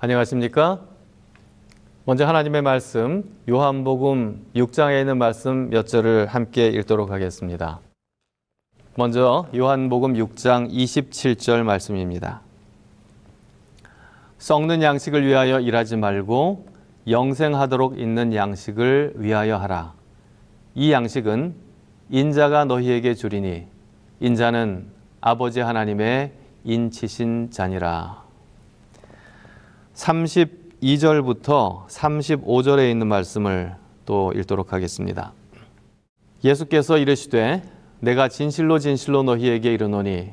안녕하십니까? 먼저 하나님의 말씀, 요한복음 6장에 있는 말씀 몇 절을 함께 읽도록 하겠습니다. 먼저 요한복음 6장 27절 말씀입니다. 썩는 양식을 위하여 일하지 말고 영생하도록 있는 양식을 위하여 하라. 이 양식은 인자가 너희에게 주리니 인자는 아버지 하나님의 인치신 자니라. 32절부터 35절에 있는 말씀을 또 읽도록 하겠습니다. 예수께서 이르시되 내가 진실로 진실로 너희에게 이르노니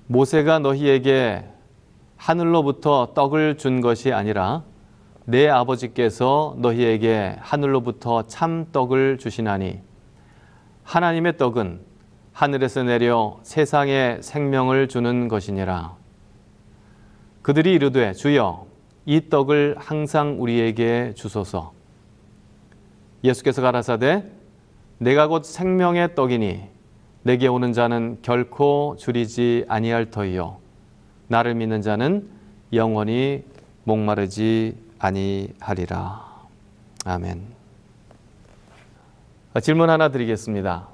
모세가 너희에게 하늘로부터 떡을 준 것이 아니라 내 아버지께서 너희에게 하늘로부터 참 떡을 주시나니 하나님의 떡은 하늘에서 내려 세상에 생명을 주는 것이니라. 그들이 이르되 주여 이 떡을 항상 우리에게 주소서. 예수께서 가라사대 내가 곧 생명의 떡이니 내게 오는 자는 결코 줄이지 아니할 터이요 나를 믿는 자는 영원히 목마르지 아니하리라. 아멘. 질문 하나 드리겠습니다.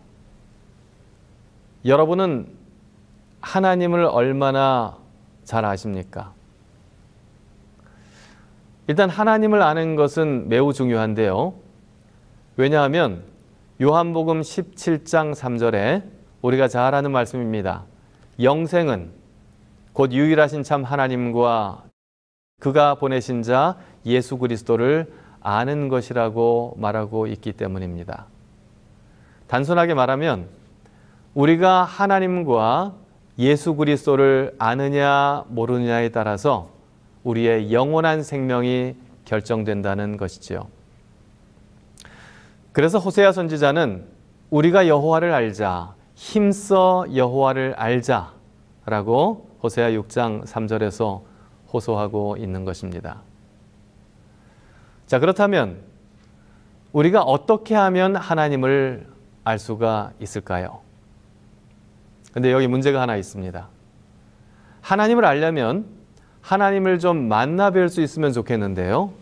여러분은 하나님을 얼마나 잘 아십니까? 일단 하나님을 아는 것은 매우 중요한데요. 왜냐하면 요한복음 17장 3절에 우리가 잘 아는 말씀입니다. 영생은 곧 유일하신 참 하나님과 그가 보내신 자 예수 그리스도를 아는 것이라고 말하고 있기 때문입니다. 단순하게 말하면 우리가 하나님과 예수 그리스도를 아느냐 모르느냐에 따라서 우리의 영원한 생명이 결정된다는 것이지요. 그래서 호세아 선지자는 우리가 여호와를 알자, 힘써 여호와를 알자라고 호세아 6장 3절에서 호소하고 있는 것입니다. 자, 그렇다면 우리가 어떻게 하면 하나님을 알 수가 있을까요? 근데 여기 문제가 하나 있습니다. 하나님을 알려면 하나님을 좀 만나 뵐 수 있으면 좋겠는데요.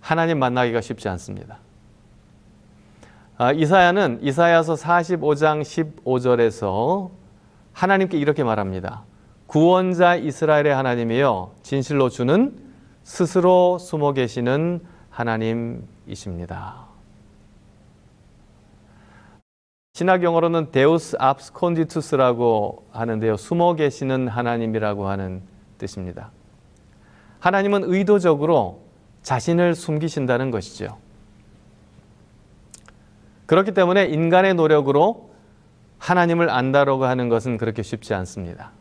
하나님 만나기가 쉽지 않습니다. 이사야는 이사야서 45장 15절에서 하나님께 이렇게 말합니다. 구원자 이스라엘의 하나님이여 진실로 주는 스스로 숨어 계시는 하나님이십니다. 신학 용어로는 데우스 압스콘디투스라고 하는데요. 숨어 계시는 하나님이라고 하는 뜻입니다. 하나님은 의도적으로 자신을 숨기신다는 것이죠. 그렇기 때문에 인간의 노력으로 하나님을 안다라고 하는 것은 그렇게 쉽지 않습니다.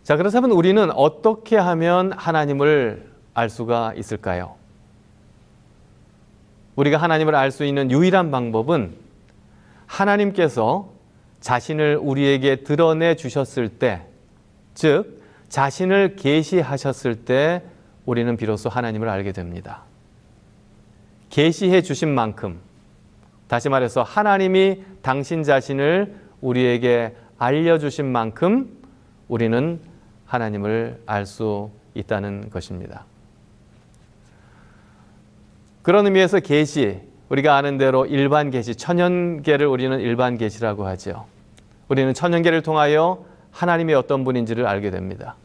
자, 그렇다면 우리는 어떻게 하면 하나님을 알 수가 있을까요? 우리가 하나님을 알 수 있는 유일한 방법은 하나님께서 자신을 우리에게 드러내 주셨을 때, 즉 자신을 계시하셨을 때 우리는 비로소 하나님을 알게 됩니다. 계시해 주신 만큼, 다시 말해서 하나님이 당신 자신을 우리에게 알려주신 만큼 우리는 하나님을 알 수 있다는 것입니다. 그런 의미에서 계시, 우리가 아는 대로 일반 계시, 천연계를 우리는 일반 계시라고 하죠. 우리는 천연계를 통하여 하나님이 어떤 분인지를 알게 됩니다.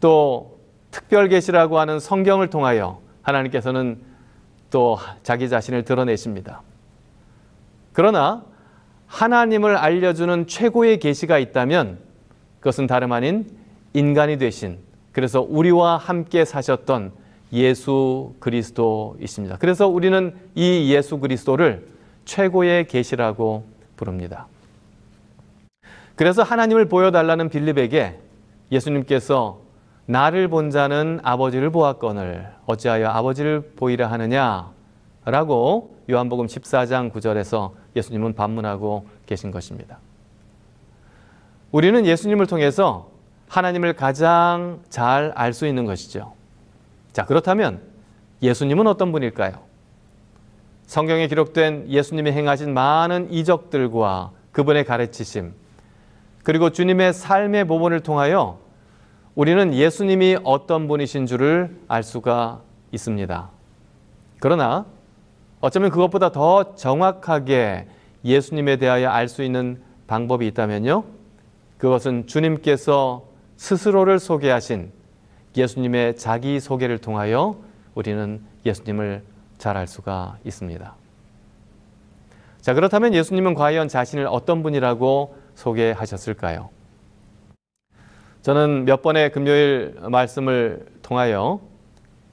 또 특별 계시라고 하는 성경을 통하여 하나님께서는 또 자기 자신을 드러내십니다. 그러나 하나님을 알려주는 최고의 계시가 있다면 그것은 다름 아닌 인간이 되신, 그래서 우리와 함께 사셨던 예수 그리스도이십니다. 그래서 우리는 이 예수 그리스도를 최고의 계시라고 부릅니다. 그래서 하나님을 보여달라는 빌립에게 예수님께서 나를 본 자는 아버지를 보았거늘 어찌하여 아버지를 보이라 하느냐라고 요한복음 14장 9절에서 예수님은 반문하고 계신 것입니다. 우리는 예수님을 통해서 하나님을 가장 잘 알 수 있는 것이죠. 자, 그렇다면 예수님은 어떤 분일까요? 성경에 기록된 예수님이 행하신 많은 이적들과 그분의 가르치심, 그리고 주님의 삶의 모범을 통하여 우리는 예수님이 어떤 분이신 줄을 알 수가 있습니다. 그러나 어쩌면 그것보다 더 정확하게 예수님에 대하여 알 수 있는 방법이 있다면요. 그것은 주님께서 스스로를 소개하신 예수님의 자기소개를 통하여 우리는 예수님을 잘 알 수가 있습니다. 자, 그렇다면 예수님은 과연 자신을 어떤 분이라고 소개하셨을까요? 저는 몇 번의 금요일 말씀을 통하여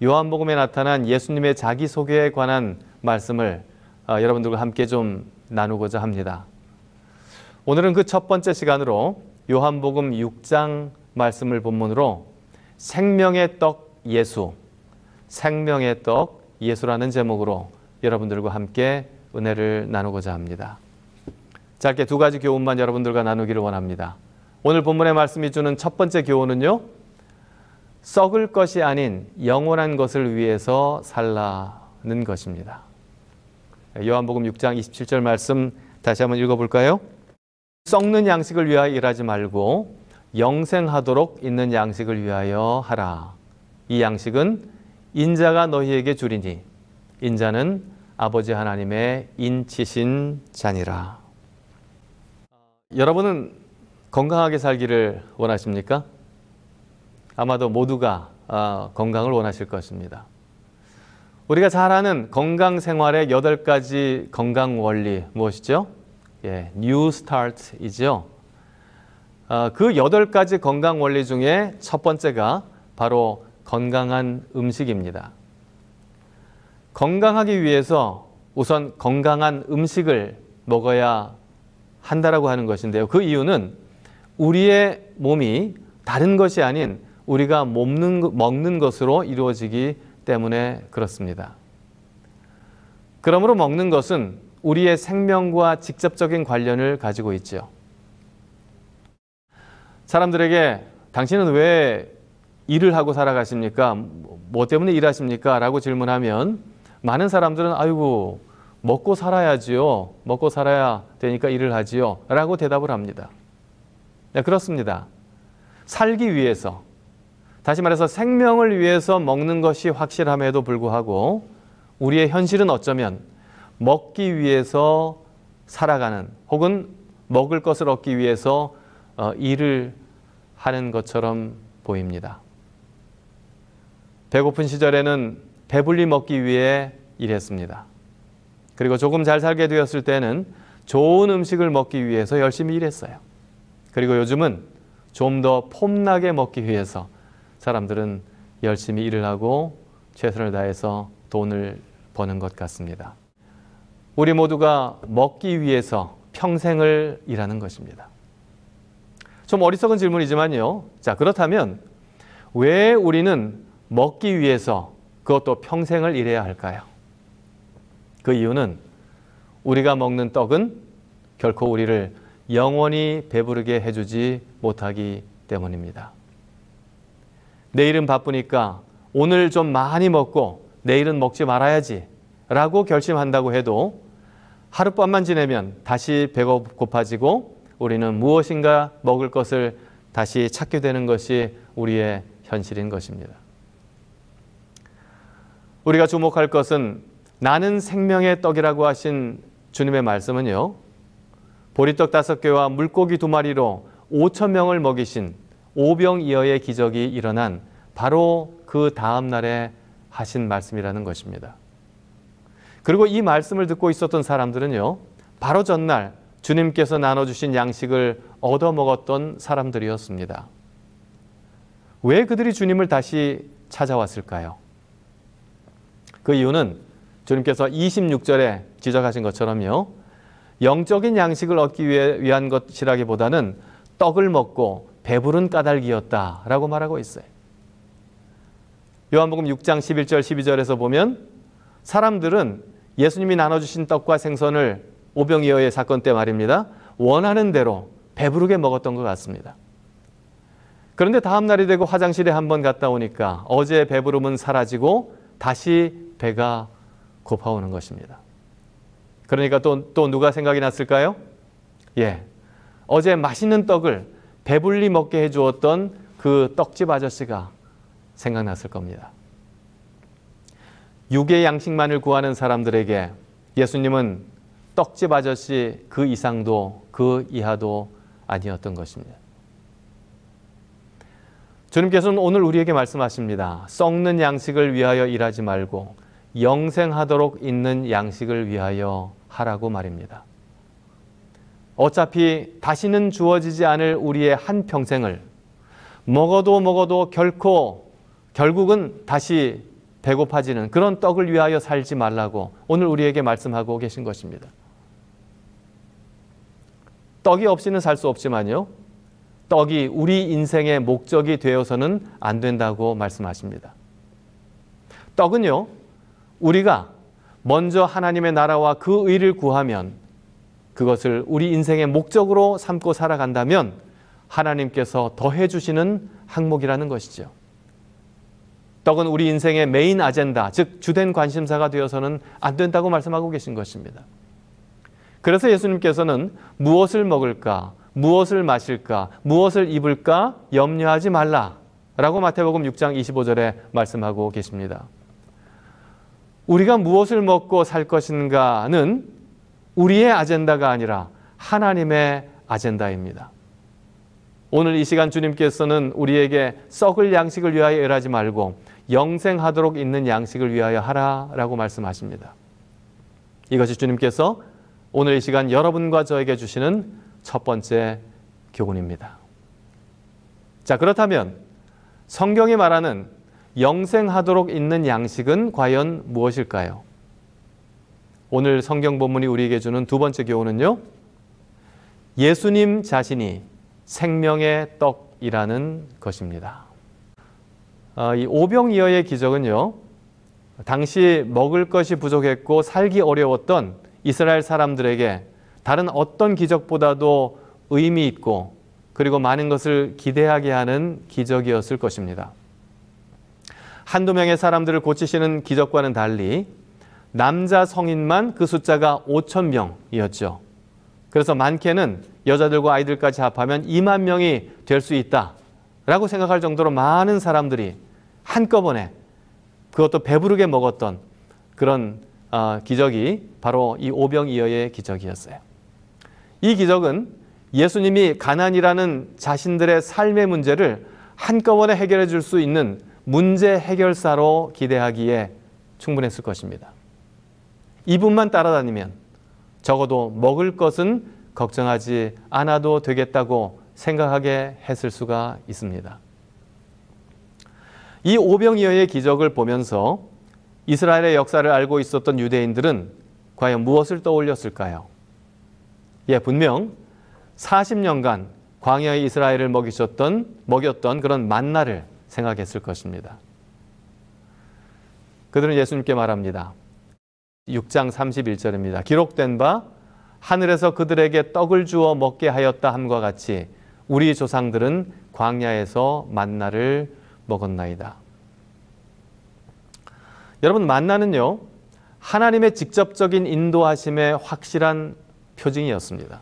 요한복음에 나타난 예수님의 자기소개에 관한 말씀을 여러분들과 함께 좀 나누고자 합니다. 오늘은 그 첫 번째 시간으로 요한복음 6장 말씀을 본문으로 생명의 떡 예수, 생명의 떡 예수라는 제목으로 여러분들과 함께 은혜를 나누고자 합니다. 짧게 두 가지 교훈만 여러분들과 나누기를 원합니다. 오늘 본문의 말씀이 주는 첫 번째 교훈은요, 썩을 것이 아닌 영원한 것을 위해서 살라는 것입니다. 요한복음 6장 27절 말씀 다시 한번 읽어볼까요? 썩는 양식을 위하여 일하지 말고 영생하도록 있는 양식을 위하여 하라. 이 양식은 인자가 너희에게 주리니 인자는 아버지 하나님의 인치신 자니라. 여러분은 건강하게 살기를 원하십니까? 아마도 모두가 건강을 원하실 것입니다. 우리가 잘 아는 건강 생활의 8가지 건강 원리 무엇이죠? New Start이죠. 그 8가지 건강 원리 중에 첫 번째가 바로 건강한 음식입니다. 건강하기 위해서 우선 건강한 음식을 먹어야 한다라고 하는 것인데요. 그 이유는 우리의 몸이 다른 것이 아닌 우리가 먹는 것으로 이루어지기 때문에 그렇습니다. 그러므로 먹는 것은 우리의 생명과 직접적인 관련을 가지고 있죠. 사람들에게 당신은 왜 일을 하고 살아가십니까? 뭐 때문에 일하십니까? 라고 질문하면 많은 사람들은 아이고 먹고 살아야지요. 먹고 살아야 되니까 일을 하지요. 라고 대답을 합니다. 네, 그렇습니다. 살기 위해서, 다시 말해서 생명을 위해서 먹는 것이 확실함에도 불구하고 우리의 현실은 어쩌면 먹기 위해서 살아가는 혹은 먹을 것을 얻기 위해서 일을 하는 것처럼 보입니다. 배고픈 시절에는 배불리 먹기 위해 일했습니다. 그리고 조금 잘 살게 되었을 때는 좋은 음식을 먹기 위해서 열심히 일했어요. 그리고 요즘은 좀 더 폼나게 먹기 위해서 사람들은 열심히 일을 하고 최선을 다해서 돈을 버는 것 같습니다. 우리 모두가 먹기 위해서 평생을 일하는 것입니다. 좀 어리석은 질문이지만요. 자, 그렇다면 왜 우리는 먹기 위해서 그것도 평생을 일해야 할까요? 그 이유는 우리가 먹는 떡은 결코 우리를 영원히 배부르게 해주지 못하기 때문입니다. 내일은 바쁘니까 오늘 좀 많이 먹고 내일은 먹지 말아야지 라고 결심한다고 해도 하룻밤만 지내면 다시 배가 고파지고 우리는 무엇인가 먹을 것을 다시 찾게 되는 것이 우리의 현실인 것입니다. 우리가 주목할 것은 나는 생명의 떡이라고 하신 주님의 말씀은요, 보리떡 5개와 물고기 2마리로 5,000명을 먹이신 오병이어의 기적이 일어난 바로 그 다음 날에 하신 말씀이라는 것입니다. 그리고 이 말씀을 듣고 있었던 사람들은요, 바로 전날 주님께서 나눠주신 양식을 얻어먹었던 사람들이었습니다. 왜 그들이 주님을 다시 찾아왔을까요? 그 이유는 주님께서 26절에 지적하신 것처럼요, 영적인 양식을 얻기 위한 것이라기보다는 떡을 먹고 배부른 까닭이었다라고 말하고 있어요. 요한복음 6장 11절 12절에서 보면 사람들은 예수님이 나눠주신 떡과 생선을 오병이어의 사건 때 말입니다, 원하는 대로 배부르게 먹었던 것 같습니다. 그런데 다음 날이 되고 화장실에 한번 갔다 오니까 어제의 배부름은 사라지고 다시 배가 고파오는 것입니다. 그러니까 또 누가 생각이 났을까요? 어제 맛있는 떡을 배불리 먹게 해주었던 그 떡집 아저씨가 생각났을 겁니다. 육의 양식만을 구하는 사람들에게 예수님은 떡집 아저씨 그 이상도 그 이하도 아니었던 것입니다. 주님께서는 오늘 우리에게 말씀하십니다. 썩는 양식을 위하여 일하지 말고 영생하도록 있는 양식을 위하여 하라고 말입니다. 어차피 다시는 주어지지 않을 우리의 한평생을 먹어도 결국은 다시 배고파지는 그런 떡을 위하여 살지 말라고 오늘 우리에게 말씀하고 계신 것입니다. 떡이 없이는 살 수 없지만요. 떡이 우리 인생의 목적이 되어서는 안 된다고 말씀하십니다. 떡은요. 우리가 먼저 하나님의 나라와 그 의를 구하면 그것을 우리 인생의 목적으로 삼고 살아간다면 하나님께서 더해 주시는 항목이라는 것이죠. 떡은 우리 인생의 메인 아젠다, 즉 주된 관심사가 되어서는 안 된다고 말씀하고 계신 것입니다. 그래서 예수님께서는 무엇을 먹을까, 무엇을 마실까, 무엇을 입을까 염려하지 말라라고 마태복음 6장 25절에 말씀하고 계십니다. 우리가 무엇을 먹고 살 것인가는 우리의 아젠다가 아니라 하나님의 아젠다입니다. 오늘 이 시간 주님께서는 우리에게 썩을 양식을 위하여 일하지 말고 영생하도록 있는 양식을 위하여 하라라고 말씀하십니다. 이것이 주님께서 오늘 이 시간 여러분과 저에게 주시는 첫 번째 교훈입니다. 자, 그렇다면 성경이 말하는 영생하도록 있는 양식은 과연 무엇일까요? 오늘 성경 본문이 우리에게 주는 두 번째 교훈은요. 예수님 자신이 생명의 떡이라는 것입니다. 이 오병이어의 기적은요. 당시 먹을 것이 부족했고 살기 어려웠던 이스라엘 사람들에게 다른 어떤 기적보다도 의미 있고 그리고 많은 것을 기대하게 하는 기적이었을 것입니다. 한두 명의 사람들을 고치시는 기적과는 달리 남자 성인만 그 숫자가 5,000명이었죠. 그래서 많게는 여자들과 아이들까지 합하면 2만 명이 될 수 있다라고 생각할 정도로 많은 사람들이 한꺼번에 그것도 배부르게 먹었던 그런 기적이 바로 이 오병이어의 기적이었어요. 이 기적은 예수님이 가난이라는 자신들의 삶의 문제를 한꺼번에 해결해 줄 수 있는 문제 해결사로 기대하기에 충분했을 것입니다. 이분만 따라다니면 적어도 먹을 것은 걱정하지 않아도 되겠다고 생각하게 했을 수가 있습니다. 이 오병이어의 기적을 보면서 이스라엘의 역사를 알고 있었던 유대인들은 과연 무엇을 떠올렸을까요? 분명 40년간 광야의 이스라엘을 먹였던 그런 만나를 생각했을 것입니다. 그들은 예수님께 말합니다. 6장 31절입니다. 기록된 바 하늘에서 그들에게 떡을 주어 먹게 하였다 함과 같이 우리 조상들은 광야에서 만나를 먹었나이다. 여러분, 만나는요, 하나님의 직접적인 인도하심의 확실한 표징이었습니다.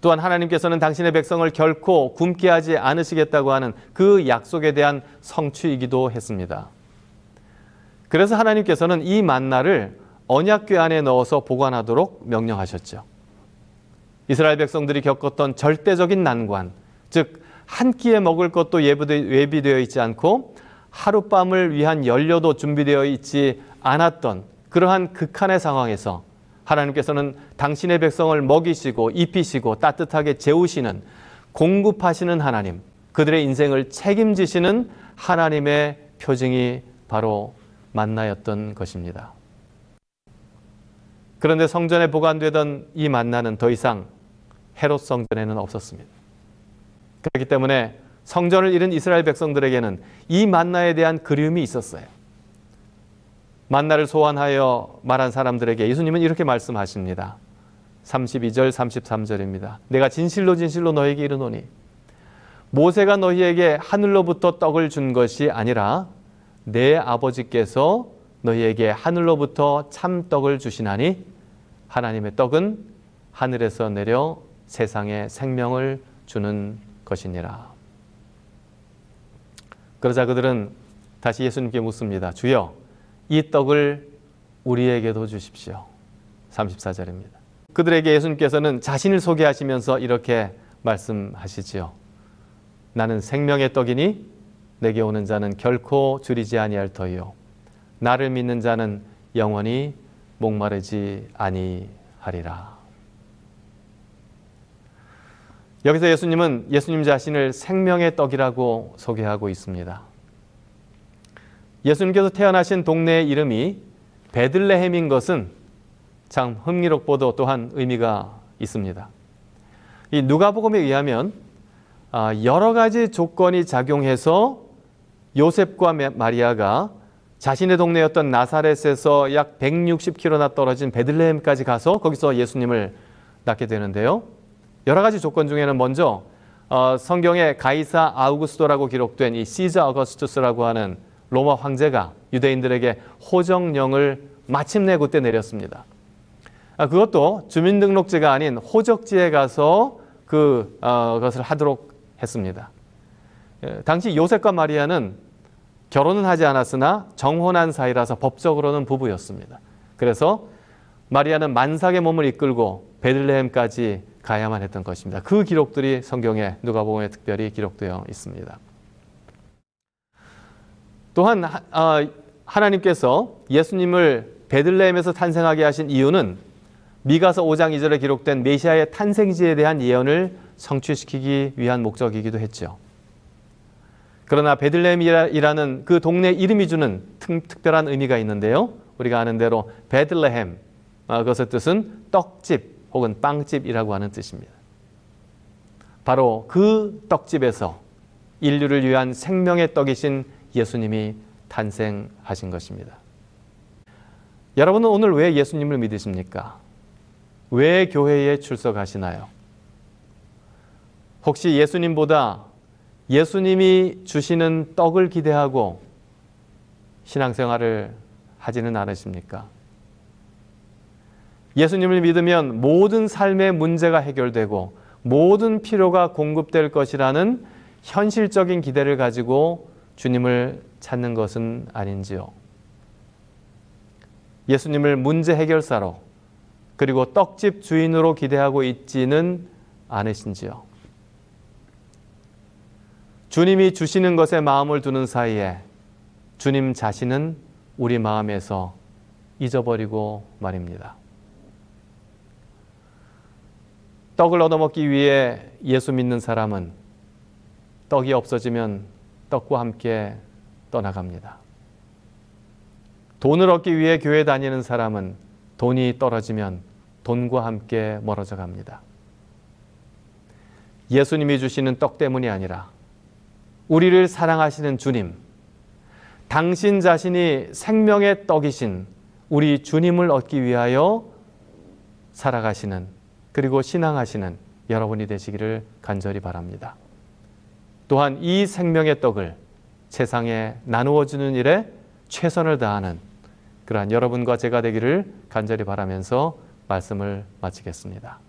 또한 하나님께서는 당신의 백성을 결코 굶게 하지 않으시겠다고 하는 그 약속에 대한 성취이기도 했습니다. 그래서 하나님께서는 이 만나를 언약궤 안에 넣어서 보관하도록 명령하셨죠. 이스라엘 백성들이 겪었던 절대적인 난관, 즉 한 끼에 먹을 것도 예비되어 있지 않고 하룻밤을 위한 연료도 준비되어 있지 않았던 그러한 극한의 상황에서 하나님께서는 당신의 백성을 먹이시고 입히시고 따뜻하게 재우시는 공급하시는 하나님, 그들의 인생을 책임지시는 하나님의 표징이 바로 만나였던 것입니다. 그런데 성전에 보관되던 이 만나는 더 이상 헤롯 성전에는 없었습니다. 그렇기 때문에 성전을 잃은 이스라엘 백성들에게는 이 만나에 대한 그리움이 있었어요. 만나를 소환하여 말한 사람들에게 예수님은 이렇게 말씀하십니다. 32절 33절입니다. 내가 진실로 진실로 너에게 이르노니 모세가 너희에게 하늘로부터 떡을 준 것이 아니라 내 아버지께서 너희에게 하늘로부터 참떡을 주시나니 하나님의 떡은 하늘에서 내려 세상에 생명을 주는 것이니라. 그러자 그들은 다시 예수님께 묻습니다. 주여, 이 떡을 우리에게도 주십시오. 34절입니다. 그들에게 예수님께서는 자신을 소개하시면서 이렇게 말씀하시지요. 나는 생명의 떡이니 내게 오는 자는 결코 줄이지 아니할 터이요. 나를 믿는 자는 영원히 목마르지 아니하리라. 여기서 예수님은 예수님 자신을 생명의 떡이라고 소개하고 있습니다. 예수님께서 태어나신 동네의 이름이 베들레헴인 것은 참 흥미롭고도 또한 의미가 있습니다. 이 누가복음에 의하면 여러 가지 조건이 작용해서 요셉과 마리아가 자신의 동네였던 나사렛에서 약 160km나 떨어진 베들레헴까지 가서 거기서 예수님을 낳게 되는데요. 여러 가지 조건 중에는 먼저 성경에 가이사 아우구스토라고 기록된 이 시저 어거스투스라고 하는 로마 황제가 유대인들에게 호적령을 마침내 그때 내렸습니다. 그것도 주민등록지가 아닌 호적지에 가서 그것을 하도록 했습니다. 당시 요셉과 마리아는 결혼은 하지 않았으나 정혼한 사이라서 법적으로는 부부였습니다. 그래서 마리아는 만삭의 몸을 이끌고 베들레헴까지 가야만 했던 것입니다. 그 기록들이 성경에 누가복음에 특별히 기록되어 있습니다. 또한 하나님께서 예수님을 베들레헴에서 탄생하게 하신 이유는 미가서 5장 2절에 기록된 메시아의 탄생지에 대한 예언을 성취시키기 위한 목적이기도 했죠. 그러나 베들레헴이라는 그 동네 이름이 주는 특별한 의미가 있는데요. 우리가 아는 대로 베들레헴, 그것의 뜻은 떡집 혹은 빵집이라고 하는 뜻입니다. 바로 그 떡집에서 인류를 위한 생명의 떡이신 예수님이 탄생하신 것입니다. 여러분은 오늘 왜 예수님을 믿으십니까? 왜 교회에 출석하시나요? 혹시 예수님보다 예수님이 주시는 떡을 기대하고 신앙생활을 하지는 않으십니까? 예수님을 믿으면 모든 삶의 문제가 해결되고 모든 필요가 공급될 것이라는 현실적인 기대를 가지고 주님을 찾는 것은 아닌지요? 예수님을 문제 해결사로 그리고 떡집 주인으로 기대하고 있지는 않으신지요? 주님이 주시는 것에 마음을 두는 사이에 주님 자신은 우리 마음에서 잊어버리고 말입니다. 떡을 얻어먹기 위해 예수 믿는 사람은 떡이 없어지면 떡과 함께 떠나갑니다. 돈을 얻기 위해 교회 다니는 사람은 돈이 떨어지면 돈과 함께 멀어져 갑니다. 예수님이 주시는 떡 때문이 아니라 우리를 사랑하시는 주님, 당신 자신이 생명의 떡이신 우리 주님을 얻기 위하여 살아가시는 그리고 신앙하시는 여러분이 되시기를 간절히 바랍니다. 또한 이 생명의 떡을 세상에 나누어 주는 일에 최선을 다하는 그러한 여러분과 제가 되기를 간절히 바라면서 말씀을 마치겠습니다.